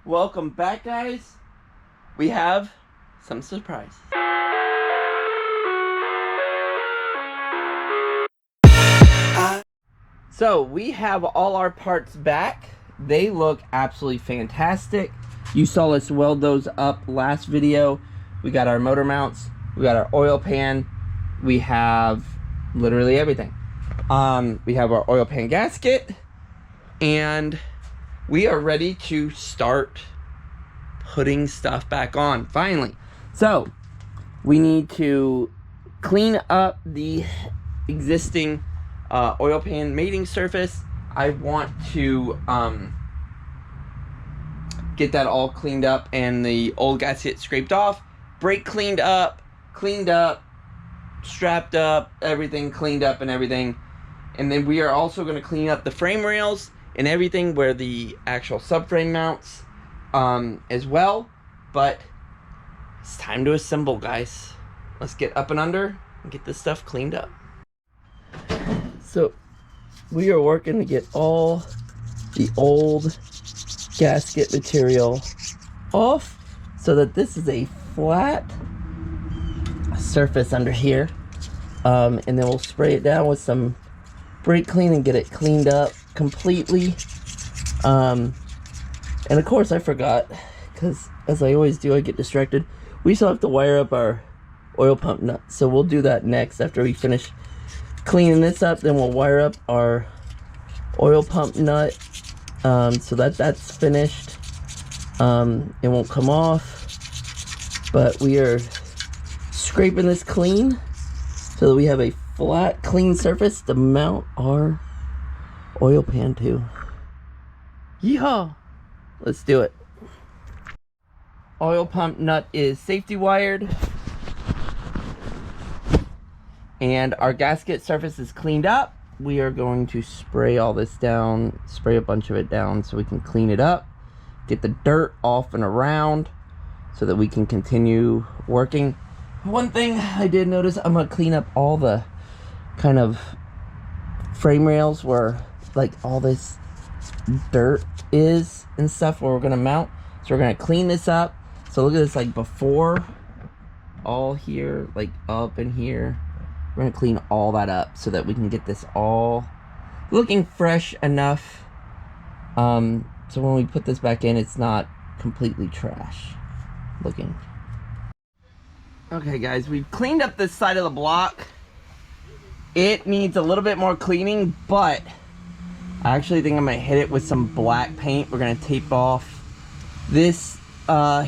Welcome back, guys. We have some surprise. So we have all our parts back. They look absolutely fantastic. You saw us weld those up last video. We got our motor mounts, we got our oil pan, we have literally everything. We have our oil pan gasket, and we are ready to start putting stuff back on finally. So we need to clean up the existing oil pan mating surface. I want to get that all cleaned up and the old gasket scraped off, brake cleaned up, strapped up, everything cleaned up and everything. And then we are also going to clean up the frame rails and everything where the actual subframe mounts as well. But it's time to assemble, guys. Let's get up and under and get this stuff cleaned up. So we are working to get all the old gasket material off so that this is a flat surface under here. And then we'll spray it down with some brake clean and get it cleaned up completely. And of course I forgot, because as I always do, I get distracted. We still have to wire up our oil pump nut, so we'll do that next after we finish cleaning this up. Then we'll wire up our oil pump nut so that's finished. It won't come off, but we are scraping this clean so that we have a flat, clean surface to mount our oil pan to. Yeehaw! Let's do it. Oil pump nut is safety wired, and our gasket surface is cleaned up. We are going to spray all this down, spray a bunch of it down so we can clean it up, get the dirt off and around so that we can continue working. One thing I did notice, I'm going to clean up all the kind of frame rails where like all this dirt is and stuff where we're going to mount. So we're going to clean this up. So look at this, like before, all here, like up in here. We're going to clean all that up so that we can get this all looking fresh enough. So when we put this back in, it's not completely trash looking. Okay guys, we've cleaned up this side of the block. It needs a little bit more cleaning, but I actually think I'm going to hit it with some black paint. We're going to tape off this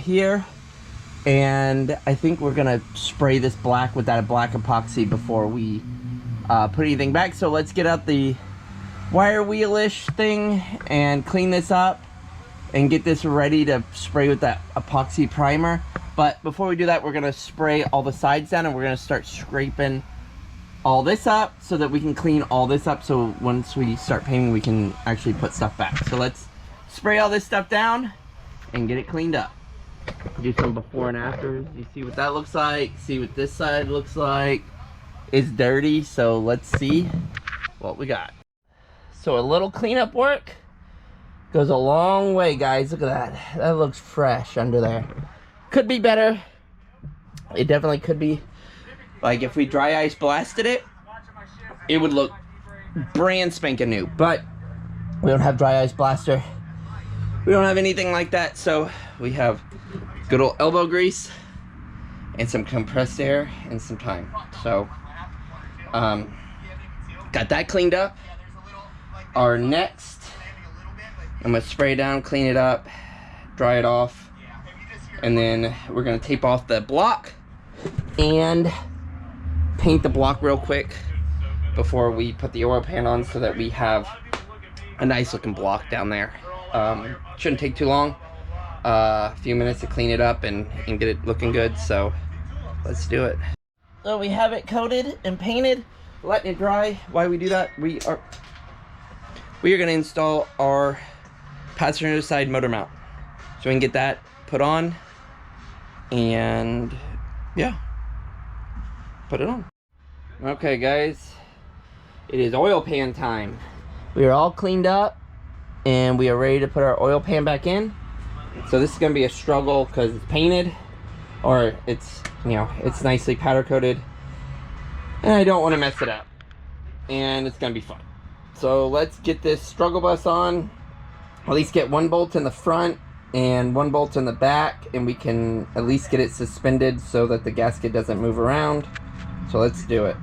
here, and I think we're going to spray this black with that black epoxy before we put anything back. So let's get out the wire wheel-ish thing and clean this up and get this ready to spray with that epoxy primer. But before we do that, we're going to spray all the sides down, and we're going to start scraping all this up so that we can clean all this up, so once we start painting we can actually put stuff back. So let's spray all this stuff down and get it cleaned up. Do some before and afters. You see what that looks like, see what this side looks like. It's dirty, so let's see what we got. So a little cleanup work goes a long way, guys. Look at that. That looks fresh under there. Could be better. It definitely could be. Like if we dry ice blasted it, it would look brand spanking new. But we don't have dry ice blaster. We don't have anything like that. So we have good old elbow grease and some compressed air and some time. So got that cleaned up. Our next, I'm gonna spray it down, clean it up, dry it off, and then we're gonna tape off the block and paint the block real quick before we put the oil pan on so that we have a nice looking block down there. Shouldn't take too long, a few minutes to clean it up and get it looking good, so let's do it. So we have it coated and painted, letting it dry. Why we do that, we are going to install our passenger side motor mount so we can get that put on and yeah, put it on. Okay guys, it is oil pan time. We are all cleaned up and we are ready to put our oil pan back in. So this is gonna be a struggle because it's painted, or it's, you know, it's nicely powder coated, and I don't want to mess it up, and it's gonna be fun. So let's get this struggle bus on. At least get one bolt in the front and one bolt in the back, and we can at least get it suspended so that the gasket doesn't move around. So let's do it.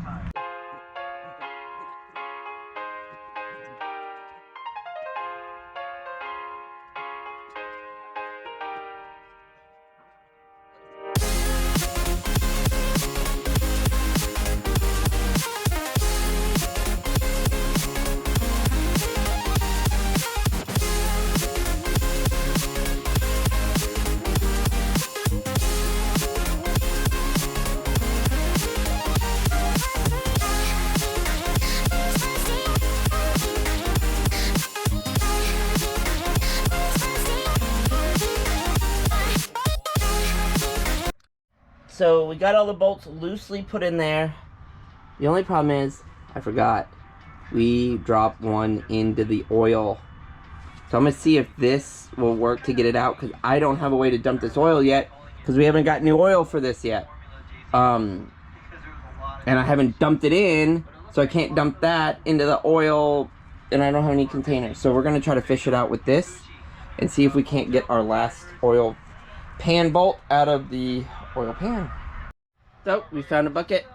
So we got all the bolts loosely put in there. The only problem is, I forgot, we dropped one into the oil. So I'm gonna see if this will work to get it out, because I don't have a way to dump this oil yet, because we haven't got new oil for this yet. And I haven't dumped it in, so I can't dump that into the oil, and I don't have any containers. So we're gonna try to fish it out with this and see if we can't get our last oil pan bolt out of the oil pan. So we found a bucket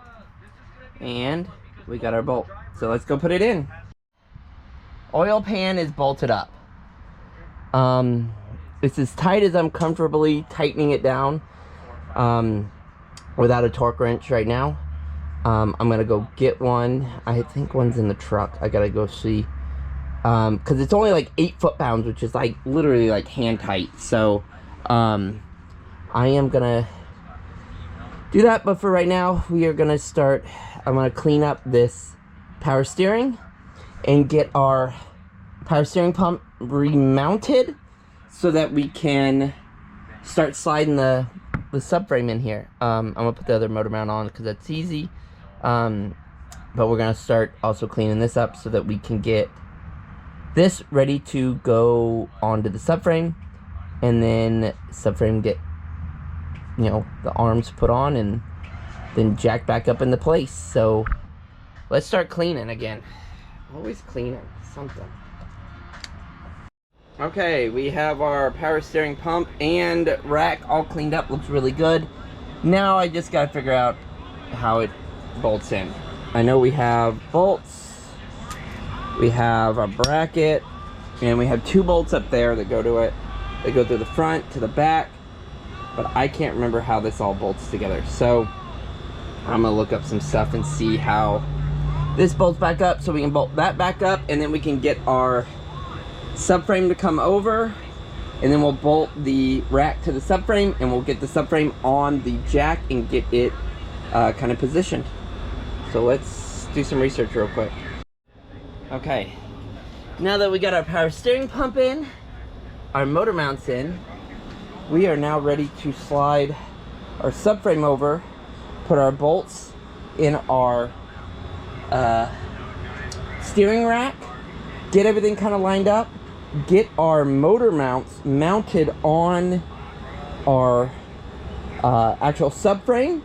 and we got our bolt. So let's go put it in. Oil pan is bolted up. It's as tight as I'm comfortably tightening it down without a torque wrench right now. I'm gonna go get one. I think one's in the truck. I gotta go see, because it's only like 8 foot-pounds, which is like literally like hand tight. So I am gonna do that, but for right now we are gonna start. I'm gonna clean up this power steering and get our power steering pump remounted so that we can start sliding the subframe in here. I'm gonna put the other motor mount on because that's easy, but we're gonna start also cleaning this up so that we can get this ready to go onto the subframe, and then subframe get, you know, the arms put on and then jack back up into place. So let's start cleaning again. Always cleaning something. Okay, we have our power steering pump and rack all cleaned up. Looks really good. Now I just gotta figure out how it bolts in. I know we have bolts, we have a bracket, and we have 2 bolts up there that go to it. They go through the front to the back, but I can't remember how this all bolts together. So I'm gonna look up some stuff and see how this bolts back up, so we can bolt that back up, and then we can get our subframe to come over, and then we'll bolt the rack to the subframe, and we'll get the subframe on the jack and get it kind of positioned. So let's do some research real quick. Okay, now that we got our power steering pump in, our motor mounts in, we are now ready to slide our subframe over, put our bolts in our steering rack, get everything kind of lined up, get our motor mounts mounted on our actual subframe,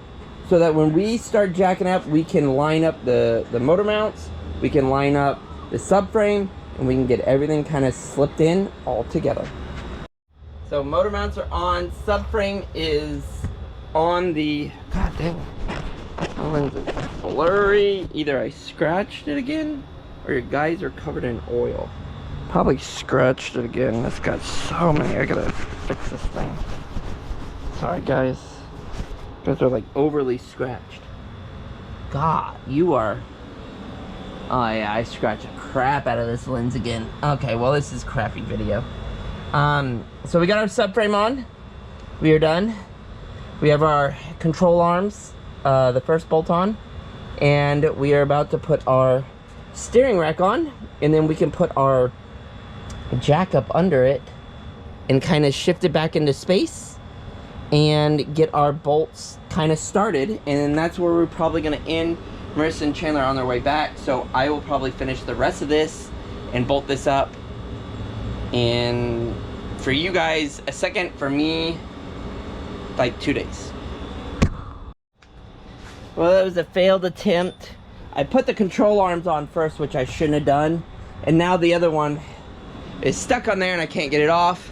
so that when we start jacking up, we can line up the motor mounts, we can line up the subframe, and we can get everything kind of slipped in all together. So motor mounts are on, subframe is on the, god damn, my lens is blurry. Either I scratched it again, or your guys are covered in oil. Probably scratched it again. It's got so many, I gotta fix this thing. Sorry guys. You guys are like overly scratched. God, you are. Oh yeah, I scratched the crap out of this lens again. Okay, well this is crappy video. So we got our subframe on. We are done. We have our control arms, the first bolt on, and we are about to put our steering rack on, and then we can put our jack up under it and kind of shift it back into space and get our bolts kind of started. And then that's where we're probably going to end. Marissa and Chandler are on their way back, so I will probably finish the rest of this and bolt this up and for you guys, a second. For me, like 2 days. Well, that was a failed attempt. I put the control arms on first, which I shouldn't have done. And now the other one is stuck on there and I can't get it off.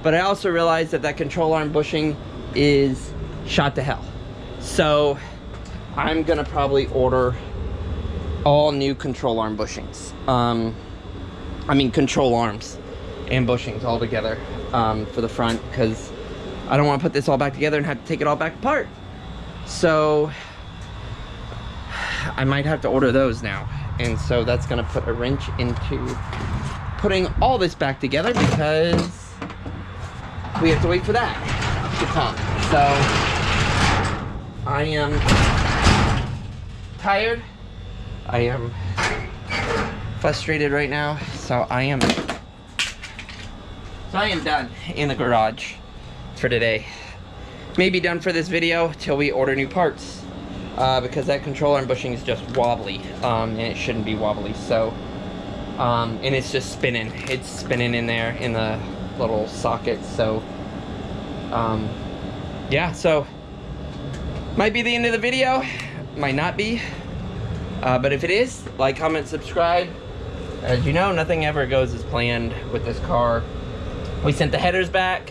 But I also realized that that control arm bushing is shot to hell. So I'm gonna probably order all new control arm bushings. I mean control arms and bushings all together for the front, because I don't want to put this all back together and have to take it all back apart. So I might have to order those now. And so that's gonna put a wrench into putting all this back together, because we have to wait for that to come. So I am tired. I am frustrated right now. So I am done in the garage for today. Maybe done for this video till we order new parts. Because that control arm bushing is just wobbly, and it shouldn't be wobbly. So, and it's just spinning. It's spinning in there in the little sockets. So, yeah. So, might be the end of the video. Might not be. But if it is, like, comment, subscribe. As you know, nothing ever goes as planned with this car. We sent the headers back.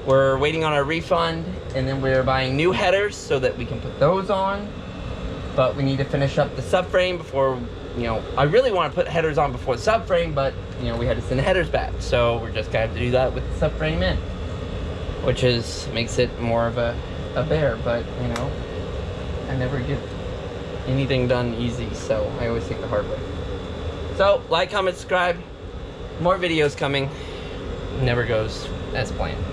We're waiting on our refund, and then we're buying new headers so that we can put those on. But we need to finish up the subframe before, you know, I really want to put headers on before the subframe, but, you know, we had to send the headers back. So we're just going to have to do that with the subframe in, which makes it more of a bear. But, you know, I never get anything done easy, so I always take the hard way. So, like, comment, subscribe. More videos coming. Never goes as planned.